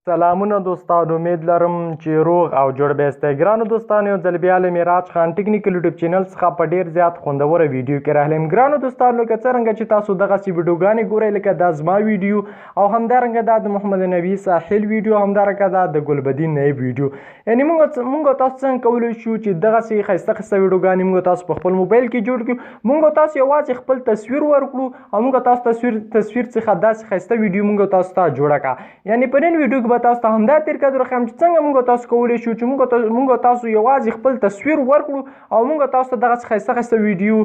سلامونه دوستانو، امید لرم چې روغ او جوړ به یاستئ. ګرانو دوستانو، یو ځل بیا له معراج خان ټیکنیکل یوټیوب چینل څخه په ډېر زیات خوندوره ویډیو کې راغلم. ګرانو دوستانو، لکه څرنګه چې تاسو دغسې ویډیوګانې ګورئ، لکه دا زما ویډیو او همدارنګه دا د محمد نبي ساحل ویډیو، همدارنګه دا د ګلبدین نایب ویډیو. یعنې موږ تاسو څنګه کولی شو چې دغسې ښایسته ښایسته ویډیوګانې موږ تاسو په خپل موبایل کې جوړ کړو. موږ تاسو یوازې خپل تصویر ورکړو او موږ تاسو تصویر څخه داسې ښایسته ویډیو موږ تاسو ته جوړه کړه. یعنې په نن ویډیو کې به تاسو ته همدا قدر خیم چې څنګه موږ تاسو کولی شو چې موږ تاسو یوازې خپل تصویر ورکړو او موږ تاسو ته دغسې ښایسته ښایسته ویډیو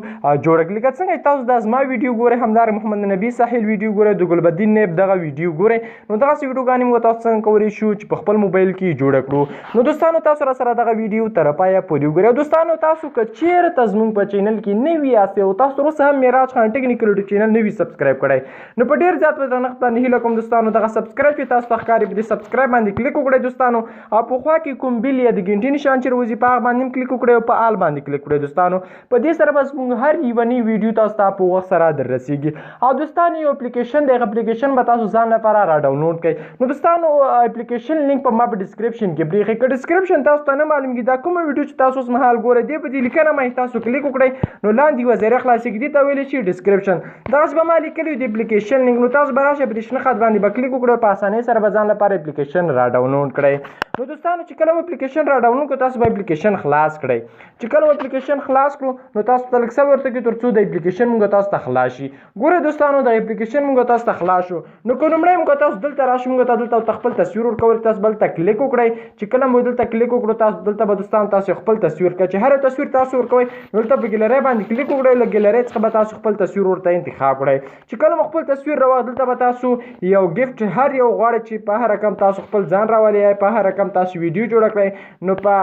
جوړه کړو. لکه څنګه چې تاسو دا زما ویډیو ګورئ، همدارنګه محمد نبي ساحل ویډیو ګورئ، د ګلبدین نایب دغه ویډیو ګورئ، نو دغسې ویډیوګانې موږ تاسو څنګه کولی شو چې په خپل موبایل کې جوړه کړو. نو دوستانو، تاسو راسره دغه ویډیو تر پایه پورې وګورئ. دوستانو، تاسو که چېرته زموږ په چینل کې نوي یاستئ او تاسو تر اوسه هم معراج خان ټیکنیکل یوټیوب چینل نه وي سبسکرایب کړی، نو په ډېر زیات درنښت باندې هیله کوم دوستانو دغه سبسکرایب چې تاسو ته ښکاري په دې سبسکرایب باندې کلیک وکړئ دوستانو، او په خوا کې کوم بیل یا د ګنټې نشان چې راوځي په هغه باندې هم کلیک وکړئ او په آل باندې کلیک وکړئ دوستانو. په دې سره به زموږ هر یوه نوې ویډیو تاسو ته په وخت سره در رسیږي. او دوستانو، یو اپلیکیشن دی، هغه اپلیکیشن به تاسو ځان لپاره را ډاونلوډ کړئ. نو دوستانو، اپلیکیشن لینک په ما په ډسکرپشن کې پرېښی. که ډسکرپشن تاسو ته نه معلومېږي دا کومه ویډیو چې تاسو اوس مهال ګورئ، دې په دې لیکنه باندې تاسو کلیک وکړئ، نو لاندې یوه ذریعه خلاصېږي، دې ته ویلی شي ډسکرپشن. دغسې به ما لیکلي د اپلیکیشن لینک، نو تاسو به راشئ په دې شنه خط باندې به کلیک وکړئ، په اسانۍ سره به ځان لپاره اپلیکیشن را ډاونلوډ کړئ. نو دوستانو، چې کله اپلیکیشن را ډاونلوډ کړو تاسو به اپلیکیشن خلاص کړئ. چې کله اپلیکیشن خلاص کړو نو تاسو ته لږ صبر وکړئ تر څو د اپلیکیشن موږ تاسو ته خلاص شي. ګورئ دوستانو، د اپلیکیشن موږ تاسو ته خلاص شو. نو که لومړی موږ تاسو دلته راشو، موږ ته دلته خپل تصویر ورکول، تاسو بل ته کلیک وکړئ. چې کله مو دلته کلیک وکړو تاسو دلته به دوستانو تاسو خپل تصویر کړئ. چې هر تصویر تاسو ورکوئ دلته په ګیلرۍ باندې کلیک وکړئ، له ګیلرۍ څخه به تاسو خپل تصویر ورته انتخاب کړئ. چې کله مو خپل تصویر راوړ دلته به تاسو یو ګفټ هر یو غواړئ چې په هر رقم تاسو خپل ځان راولئ، په هر رقم تاسو ویډیو جوړه کړئ، نو په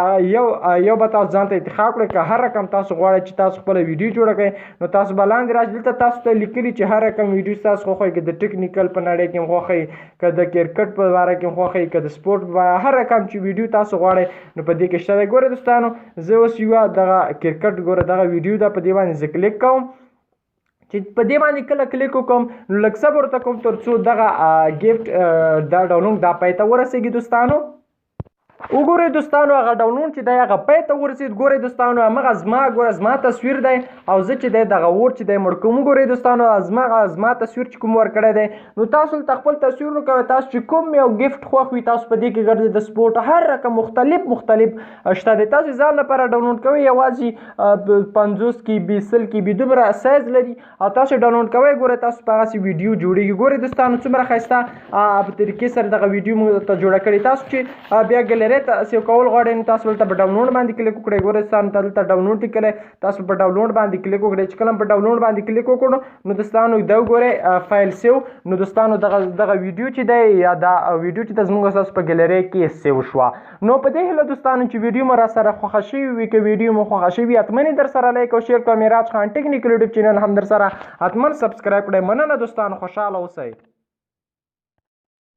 یو به تاسو ځان ته انتخاب کړئ. که هر رقم تاسو غواړئ چې تاسو خپله ویډیو جوړه کړئ، نو تاسو به لاندې راشئ، دلته تاسو ته لیکلي چې هر رقم ویډیو تاسو خوښوئ، که د ټیکنیکل په نړۍ کې هم خوښوئ، که د کرکټ په باره کې هم خوښوئ، که د سپورټ په هر رقم چې ویډیو تاسو غواړئ نو په دې کې شته دی. ګورئ دوستانو، زه اوس یوه دغه کرکټ ګوره دغه ویډیو ده، په دې باندې زه کلیک کوم. چې په دې باندې کله کلیک وکړم نو لږ صبر ورته کوم تر څو دغه ګفټ دا ډاونلوډ دا پای ته ورسېږي. دوستانو، وګورئ دوستانو، هغه ډاونلوډ چې دی هغه پای ته ورسېد. ګورئ دوستانو، همغه زما تصویر دی او زه چې دی دغه ووټ چې دی مړ کوم. وګورئ دوستانو، زما تصویر چې کوم ورکړی دی، نو تاسو دلته خپل تصویر ورکوئ. تاسو چې کوم یو ګفټ خوښ وي تاسو په دې کې ګرځئ، د سپورټ هر رقم مختلف شته دی. تاسو ځان لپاره ډاونلوډ کوئ، یوازې 50 کې 20 کې دومره سایز لري او تاسو ډاونلوډ کوئ. ګورئ تاسو په هغسې ویډیو جوړېږي. ګورئ دوستانو، څومره ښایسته په طریقې سره دغه ویډیو موږ ته جوړه کړې. تاسو چې بیا ګیلرۍ ته سیو کول غواړئ نو تاسو دلته په ډاونلوډ باندې کلیک وکړئ. ګورئ دوستانو، دلته ډاونلوډ لیکلی، تاسو په ډاونلوډ باندې کلیک وکړئ. چې کله په ډاونلوډ باندې کلیک وکړو نو دوستانو دا وګورئ فایل سیو. نو دوستانو، دغه ویډیو چې دی یا دا ویډیو چې د زموږ ستاسو په ګیلرۍ کې سیو شوه. نو په دې هیله دوستانو چې ویډیو مو راسره خوښه شوې وي، که ویډیو مو خوښه شوې وي حتمن یې در سره لایک او شیر کړئ. معراج خان ټیکنیکل یوټیوب چینل هم در سره حتمن سبسکرایب کړئ. مننه دوستانو، خوشحاله اوسئ.